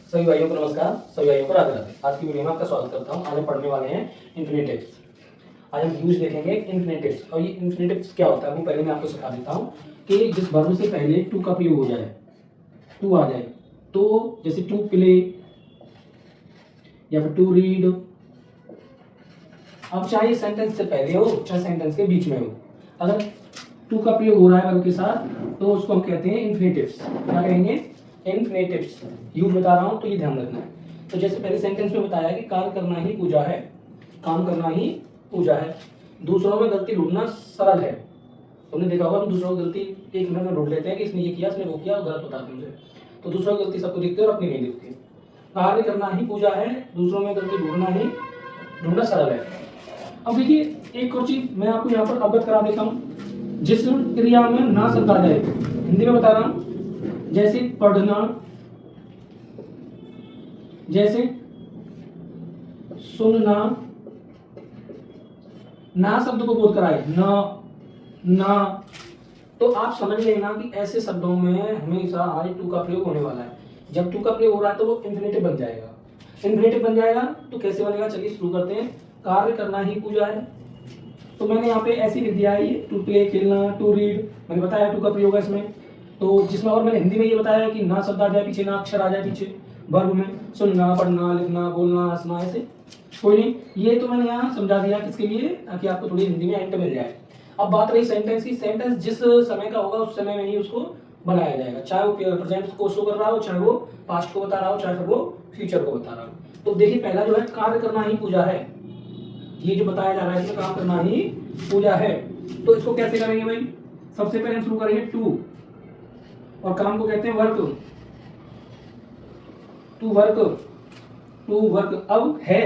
सभी भाइयों को नमस्कार, सभी भाइयों को राधे राधे। आज की वीडियो में आपका स्वागत करता हूं। आज हम पढ़ने वाले हैं इन्फिनेटिव्स। आज हम यूज देखेंगे इन्फिनेटिव्स। और ये इन्फिनेटिव्स क्या होता है वो पहले मैं आपको सिखा देता हूं कि जिस वर्ब से पहले टू का प्रयोग हो जाए, टू आ जाए, तो जैसे टू प्ले या फिर टू रीड। अब चाहे सेंटेंस से पहले हो चाहे सेंटेंस के बीच में हो, अगर टू का प्रयोग हो रहा है वर्ब के साथ तो उसको हम कहते हैं इन्फिनेटिव्स। क्या कहेंगे? इन्फिनेटिव्स। यूज बता रहा हूं तो ये ध्यान रखना है। तो जैसे पहले सेंटेंस में बताया कि कार्य करना ही पूजा है, काम करना ही पूजा है। दूसरों में गलती ढूंढना सरल है। तुमने देखा होगा हम दूसरों की गलती एक मिनट में ढूंढ लेते हैं कि इसने ये किया, इसने वो किया, और गलत बताते हैं मुझे। तो दूसरों की गलती सबको दिखती है और अपनी नहीं दिखती। कार्य करना ही पूजा है, दूसरों में गलती ढूंढना सरल है। अब देखिए एक और चीज मैं आपको यहाँ पर अवगत करा देता हूँ। जिस क्रिया में ना शब्द आ जाए, हिंदी में बता रहा हूं, जैसे पढ़ना, जैसे सुनना, ना शब्द को बोध कराए, ना, तो आप समझ लेना कि ऐसे शब्दों में हमेशा आज टू का प्रयोग होने वाला है। जब टू का प्रयोग हो रहा है तो वो इन्फिनेटिव बन जाएगा। इन्फिनेटिव बन जाएगा तो कैसे बनेगा, चलिए शुरू करते हैं। कार्य करना ही पूजा है, तो मैंने यहाँ पे ऐसी लिख दिया है ये टू प्ले, खेलना, टू रीड। मैंने बताया टू का प्रयोग है इसमें। तो जिसमें और मैंने हिंदी में ये बताया कि ना शब्द आ जाए पीछे, ना अक्षर आ जाए पीछे वर्ब में, सुनना, पढ़ना, लिखना, बोलना, हंसना, ऐसे कोई नहीं। ये तो मैंने यहाँ समझा दिया किसके लिए, ताकि आपको थोड़ी हिंदी में एंट मिल जाए। अब बात रही सेंटेंस की। सेंटेंस जिस समय का होगा उस समय में ही उसको बनाया जाएगा, चाहे वो प्रेजेंट को शो कर रहा हो, चाहे वो पास्ट को बता रहा हो, चाहे फिर वो फ्यूचर को बता रहा हो। तो देखिए पहला जो है कार्य करना ही पूजा है, ये जो बताया जा रहा है इसमें काम करना ही पूजा है। तो इसको कैसे करेंगे भाई? सबसे पहले हम शुरू करेंगे टू, और काम को कहते हैं work, to work, to work. अब है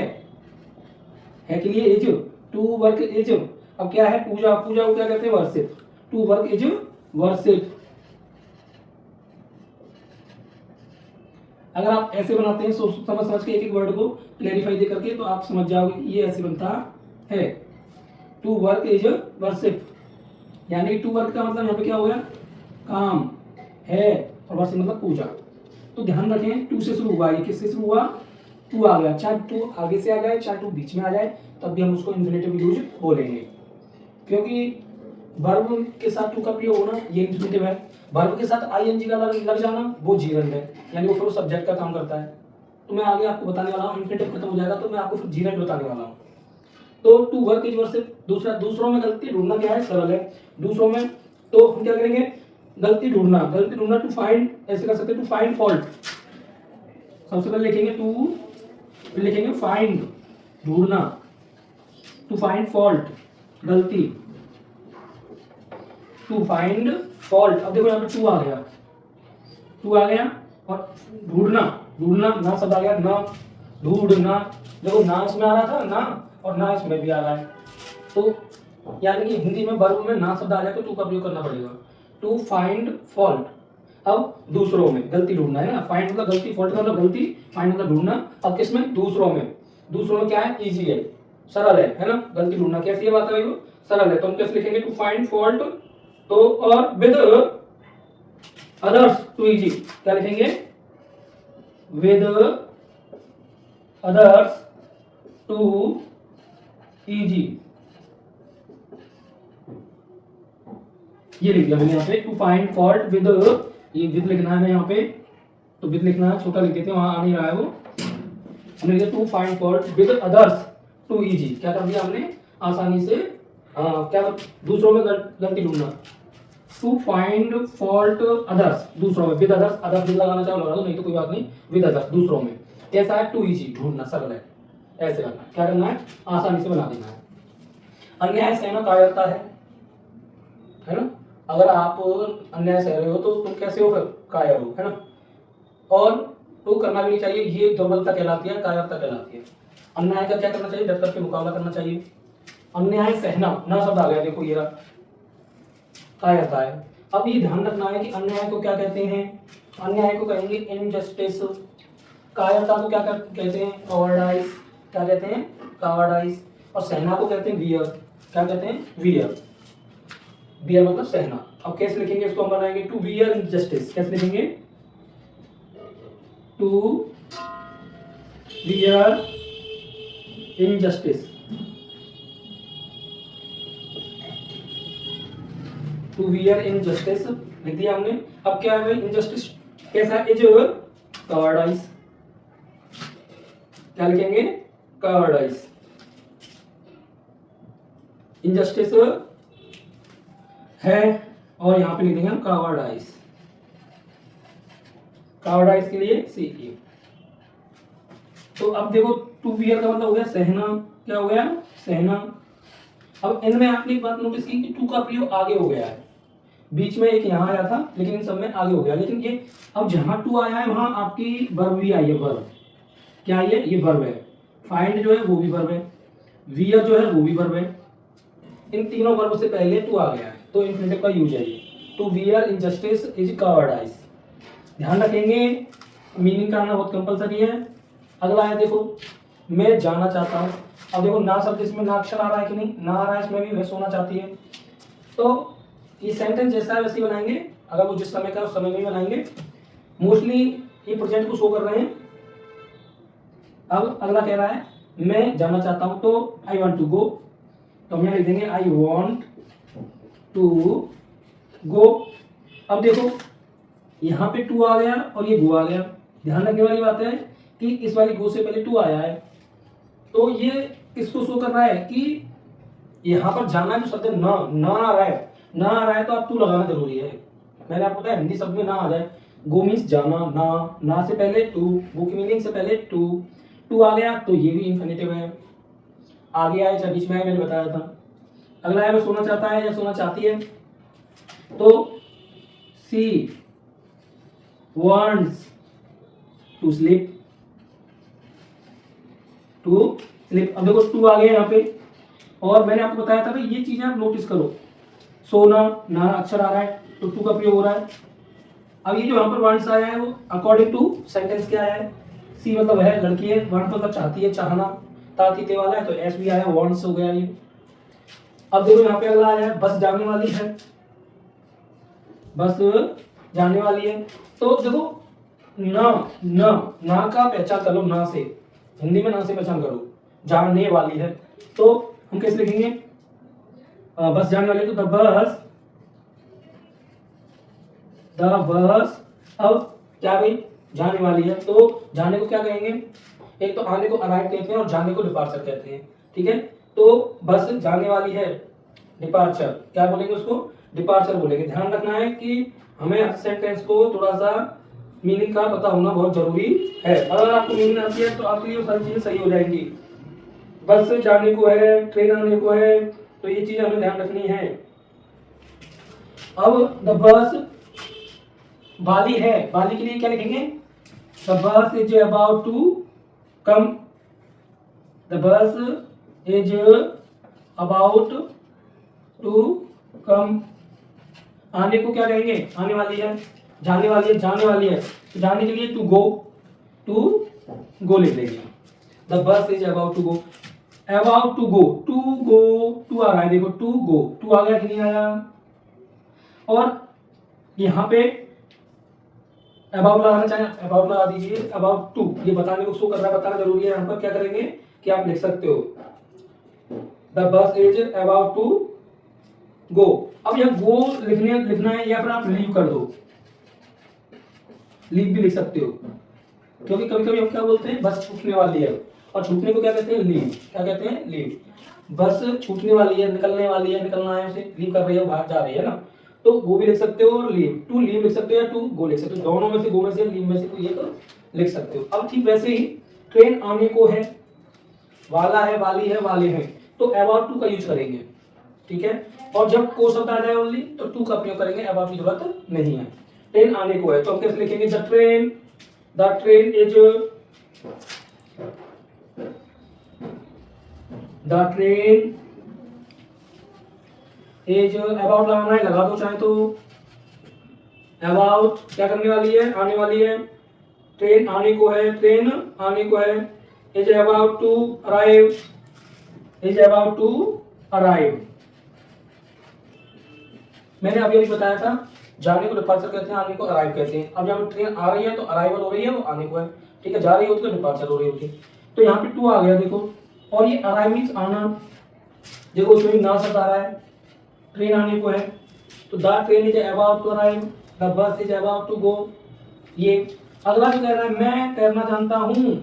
के लिए इज, टू वर्क इज। अब क्या है? पूजा, पूजा को क्या कहते हैं? Worship. To work is worship. अगर आप ऐसे बनाते हैं समझ के एक एक वर्ड को क्लेरिफाई दे करके, तो आप समझ जाओगे कि ये ऐसे बनता है। टू वर्क इज वर्शिप, यानी टू वर्क का मतलब यहाँ पे क्या हो गया? काम है, और वर्शिप मतलब पूजा। तो ध्यान रखें टू से शुरू हुआ, ये किससे शुरू हुआ? टू आ गया। चाहे टू आगे से आ जाए चाहे टू बीच में आ जाए, तब भी हम उसको इन्फिनेटिव यूज बोलेंगे, क्योंकि वर्ब के साथ टू का प्रयोग होना ये इन्फिनेटिव है। वर्ब के साथ आईएनजी का लग जाना वो जीरेंड है, यानी वो फिर सब्जेक्ट का काम करता है। तो मैं आगे आपको बताने वाला हूँ, इन्फिनेटिव खत्म हो जाएगा तो मैं आपको फिर जीरेंड बताने वाला हूँ। तो टू वर्क इज वर्शिप। दूसरा, दूसरों में गलती ढूंढना क्या है? सरल है। दूसरों में तो हम क्या करेंगे? गलती ढूंढना, टू फाइंड, ऐसे कर सकते हैं, टू फाइंड फॉल्ट। सबसे पहले लिखेंगे टू, फिर लिखेंगे फाइंड, ढूंढना, टू फाइंड फॉल्ट, गलती, टू फाइंड फॉल्ट। अब देखो यहाँ पे टू आ गया, और ढूंढना, ना शब्द आ गया, ना, ढूंढना। देखो ना इसमें आ रहा था ना, और ना इसमें भी आ रहा है। तो यानी कि हिंदी में वर्ब में ना शब्द आ जाए तो टू का प्रयोग करना पड़ेगा। To find fault. अब दूसरों में गलती ढूंढना है ना, फाइंड मतलब गलती, फॉल्ट मतलब गलती, फाइंड मतलब ढूंढना। अब किसमें? दूसरों में। दूसरों में क्या है? इजी है, सरल है ना। गलती ढूंढना कैसी है बात है वो? सरल है। तो हम कैसे लिखेंगे? टू फाइंड फॉल्ट, तो और विद अदर्स टू इजी। क्या लिखेंगे? With others too easy. ये लिख दिया मैंने यहाँ पे, टू फाइंड फॉल्ट विद, ये विद लिखना है यहाँ पे, तो विद लिखना है, छोटा लिख देते हैं, वहां आ नहीं रहा है वो। हमने लिखा to find fault with others too easy. क्या कर दिया हमने? आसानी से क्या दूसरों में गलती ढूंढना। टू फाइंड फॉल्ट अदर्स, दूसरों में, विद अदर्स। अदर्स लगाना चाहो लगा दो, नहीं तो कोई बात नहीं। विद अदर्स, दूसरों में। कैसा है? टू इजी, ढूंढना, सरल है। ऐसे करना है। क्या करना है? आसानी से बना देना है। अन्याय सहना कायरता है ना। अगर आप अन्याय सह रहे हो तो तुम कैसे हो? फिर कायर हो, है ना। और तो करना भी नहीं चाहिए, ये दुर्बलता कहलाती है, कायरता कहलाती है। अन्याय का क्या करना चाहिए? डट करके मुकाबला करना चाहिए। अन्याय सहना, ना शब्द आ गया, देखो ये रहा, कायरता है। अब ये ध्यान रखना है कि अन्याय को क्या कहते हैं? अन्याय को कहेंगे इनजस्टिस। कायरता को क्या कहते हैं? कॉवर्डाइज। क्या कहते हैं? कॉवर्डाइज। और सहना को कहते हैं वियर। क्या कहते हैं? वियर। वियर मतलब सहना। अब कैसे लिखेंगे इसको? हम बनाएंगे टू वियर इनजस्टिस। कैसे लिखेंगे? To wear injustice, to wear injustice लिख दिया हमने। अब क्या है भाई, इनजस्टिस कैसा है, इज कवर्डाइज, क्या लिखेंगे, कवर्डाइज। इनजस्टिस है और यहां पे लिख देंगे हम कवर्डाइज, कवर्डाइज के लिए सी ई। तो अब देखो टू वियर का मतलब हो गया सहना, क्या हो गया, सहना। अब इनमें आपने एक बात नोटिस की कि टू का प्रयोग आगे हो गया है, बीच में एक यहाँ आया था लेकिन इन सब में आगे हो गया। लेकिन ये अब जहां टू आया है वहां आपकी वर्ब भी आई है, वर्ब क्या आई है, ये वर्ब है। फाइंड जो है वो भी वर्ब है, वियर जो है वो भी वर्ब है। इन तीनों वर्ब से पहले टू आ गया है, तो इंफिनिटिव का यूज है ये। टू वियर इनजस्टिस इज कवर्डाइज, ध्यान रखेंगे मीनिंग का आना बहुत कंपलसरी है। अगला है देखो, मैं जाना चाहता हूँ। अब देखो ना शब्द इसमें ना अक्षर आ रहा है कि नहीं, ना आ रहा है, इसमें भी वह सोना चाहती है। तो ये सेंटेंस जैसा है वैसे ही बनाएंगे, अगर वो जिस समय का उस समय में ही बनाएंगे। मोस्टली ये प्रेजेंट को शो कर रहे हैं। अब अगला कह रहा है मैं जाना चाहता हूं, तो आई वॉन्ट टू गो, तो हम यहाँ लिख देंगे आई वॉन्ट टू गो। अब देखो यहाँ पे टू आ गया और ये गो आ गया। ध्यान रखने वाली बात है कि इस वाली गो से पहले टू आया है, तो ये किसको शो कर रहा है कि यहाँ पर जाना जो शब्द ना ना आ रहा है, ना आ रहा है तो आप टू लगाना जरूरी है। मैंने आपको बताया हिंदी शब्द में ना आ जाए, गो मीन्स जाना, ना से पहले टू, गो की मीनिंग से पहले टू, टू आ गया तो ये भी इंफिनिटिव है, आगे आए चाहे बीच में आए, मैंने बताया था। अगला है वो सोना चाहता है या सोना चाहती है, तो she wants to sleep, to sleep. अब देखो टू आ गया यहाँ पे, और मैंने आपको बताया था भाई ये चीजें आप नोटिस करो, सोना ना अक्षर आ रहा है तो टू का प्रयोग हो रहा है। अब ये जो यहाँ पर वांट्स आया है वो अकॉर्डिंग टू सेंटेंस क्या आया है, सी मतलब है लड़की है, वांट मतलब चाहती है, चाहना, तातीते वाला है, तो एस भी आया, वांट्स हो गया ये। अब देखो यहाँ पे अगला आया है बस जाने वाली है, बस जाने वाली है। तो देखो ना ना ना का पहचान कर लो, ना से, हिंदी में ना से पहचान करो, जाने वाली है तो हम कैसे लिखेंगे, बस जाने वाली है तो द बस, द बस। अब क्या भाई जाने वाली है, तो जाने को क्या कहेंगे, एक तो आने को अराइव कहते हैं और जाने को डिपार्चर कहते हैं, ठीक है। तो बस जाने वाली है, डिपार्चर क्या बोलेंगे उसको, डिपार्चर बोलेंगे। ध्यान रखना है कि हमें सेंटेंस को थोड़ा सा मीनिंग का पता होना बहुत जरूरी है। अगर आपको मीनिंग आती है तो आपके लिए सारी चीजें सही हो जाएंगी। बस जाने को है, ट्रेन आने को है, तो ये चीज हमें ध्यान रखनी है। अब द बस वाली है, वाली के लिए क्या लिखेंगे, the bus is about to come, the bus is about to come. आने को क्या कहेंगे, आने वाली है, जाने वाली है, जाने वाली है, तो जाने के लिए टू गो, टू गो लिख देंगे। The bus is about to go, about to go, to go, to आ रहा है देखो, टू गो, टू आ गया कि नहीं आया। और यहाँ पे अबाउट लगाना चाहे अबाउट लगा दीजिए, अबाउट टू, ये बताने को शो कर रहा है, बताना जरूरी है। यहाँ पर क्या करेंगे कि आप लिख सकते हो the bus is about to गो। अब यह गो लिखना है या फिर आप लीव कर दो, लीव भी लिख सकते हो, क्योंकि कभी कभी हम क्या बोलते हैं बस छूटने वाली है, और छूटने को क्या कहते हैं, लीव, क्या कहते हैं, लीव। बस छूटने वाली है, निकलने वाली है, निकलना है, उसे लीव कर रही है, बाहर जा रही है ना, तो वो भी लिख सकते हो, और लीव, टू लीव लिख सकते हो या टू गो लिख सकते हो, दोनों में से, गो में से, लीव में से कोई एक लिख सकते हो। अब ठीक वैसे ही ट्रेन आने को है, वाला है, वाली है, वाले हैं, तो अबाउट टू का यूज करेंगे, ठीक है। और जब को शब्द आ जाए ओनली तो टू का प्रयोग करेंगे, अबाउट की जरूरत नहीं है। ट्रेन आने को है तो हम कैसे लिखेंगे, the train is, the train is, about लगाना है, लगा दो चाहे तो, अबाउट क्या करने वाली है, आने वाली है, ट्रेन आने को है, ट्रेन आने को है, is about to arrive, is about to arrive. मैंने अभी बताया था जाने को डिपार्चर कहते हैं, आने को अराइव कहते हैं। अब जब ट्रेन आ रही है तो अराइवल हो रही है, वो आने को है, ठीक है, जा रही होती है, डिपार्चर हो रही होती है। तो यहाँ पे टू आ गया देखो, और ये अराइव मीन्स आना, देखो उसमें ना शब्द आ रहा है, ट्रेन आने को है, तो the train is about to arrive, the bus is about to go. ये अगला जो कह रहा है मैं तैरना जानता हूँ,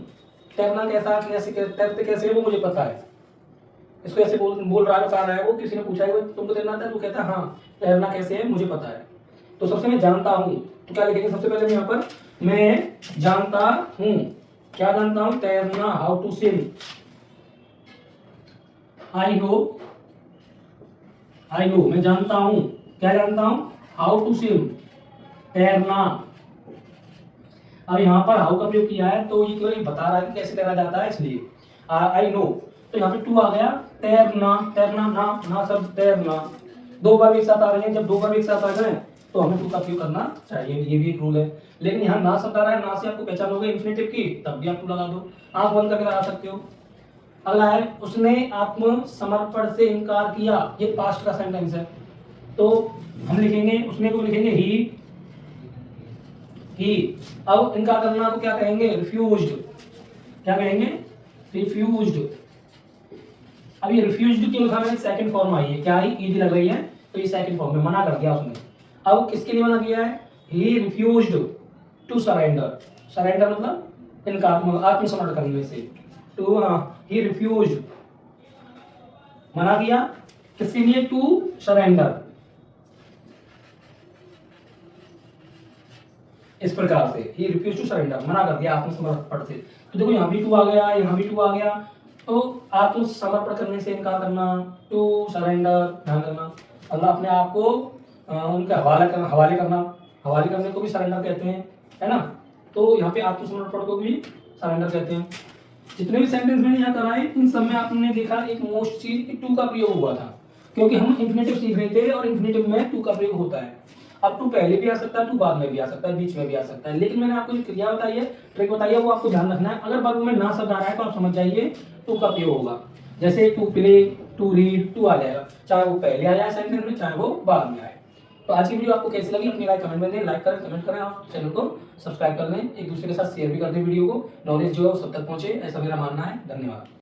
तैरना कैसा, कैसे तैरते कैसे है वो मुझे पता है। इसको ऐसे बोल रहा है, बता रहा है वो, किसी ने पूछा है तुमको तैरना आता है, तो कहता है हाँ तैरना कैसे है मुझे पता है। तो सबसे मैं जानता हूँ, तो क्या लिखेंगे सबसे पहले यहाँ पर, मैं जानता हूँ, क्या जानता हूँ, तैरना, how to swim. I know मैं जानता हूँ, क्या जानता हूँ, हाउ टू स्विम, तैरना। अब यहाँ पर हाउ का प्रयोग किया है तो ये केवल बता रहा है कि कैसे तैरा जाता है, इसलिए आई नो। तो यहाँ पे टू आ गया, तैरना, तैरना ना शब्द तैरना, दो बार एक साथ आ रहे हैं, जब दो बार एक साथ आ जाए तो हमें टू का प्रयोग करना चाहिए, ये भी एक रूल है। लेकिन यहाँ ना शब्द आ रहा है, ना से आपको पहचान होगा इन्फिनेटिव की, तब भी आप टू लगा दो, आंख बंद करके लगा सकते हो। अगला है उसने आत्मसमर्पण से इनकार किया, ये पास्ट का सेंटेंस है, तो हम लिखेंगे उसने को लिखेंगे ही। अब इनकार करना तो क्या कहेंगे, रिफ्यूज्ड, क्या कहेंगे, रिफ्यूज्ड। अब ये रिफ्यूज्ड क्यों लिखा मैंने, सेकंड फॉर्म आई है, क्या आई, ईडी लग रही है, तो ये सेकंड फॉर्म में मना कर दिया उसने। अब किसके लिए मना किया है, ही रिफ्यूज्ड टू सरेंडर, सरेंडर मतलब इनकार, आत्मसमर्पण करने से, टू ही रिफ्यूज्ड, मना किया किसके लिए, टू सरेंडर, इस प्रकार से ही रिफ्यूज टू सरेंडर, मना कर दिया आत्मसमर्पण से। तो देखो यहाँ भी टू आ गया, यहाँ भी टू आ गया, तो आत्मसमर्पण करने से इनकार करना, टू सरेंडर, ध्यान करना, अल्लाह अपने आप को उनके हवाले करना, हवाले करने को भी सरेंडर कहते हैं, है ना। तो यहाँ पे आत्मसमर्पण को भी सरेंडर कहते हैं। जितने भी सेंटेंस मैंने यहाँ कराए इन सब में आपने देखा एक मोस्ट चीज टू का प्रयोग हुआ था, क्योंकि हम इंफिनिटिव सीख रहे थे और इंफिनिटिव में टू का प्रयोग होता है। अब टू पहले भी आ सकता है, टू बाद में भी आ सकता है, बीच में भी आ सकता है, लेकिन मैंने आपको जो क्रिया बताई है, ट्रिक बताई है, वो आपको ध्यान रखना है। अगर वर्ब में ना शब्द आ रहा है तो आप समझ जाइए टू का प्रयोग होगा। जैसे to play, to read, to आ जाएगा, चाहे वो पहले आ जाए सेंटेंस में, चाहे वो बाद में आए। तो आज की वीडियो आपको कैसी लगी अपनी राय कमेंट में दें, लाइक करें, कमेंट करें और चैनल को सब्सक्राइब कर लें, एक दूसरे के साथ शेयर भी कर दें वीडियो को, नॉलेज जो है सब तक पहुंचे, ऐसा मेरा मानना है। धन्यवाद।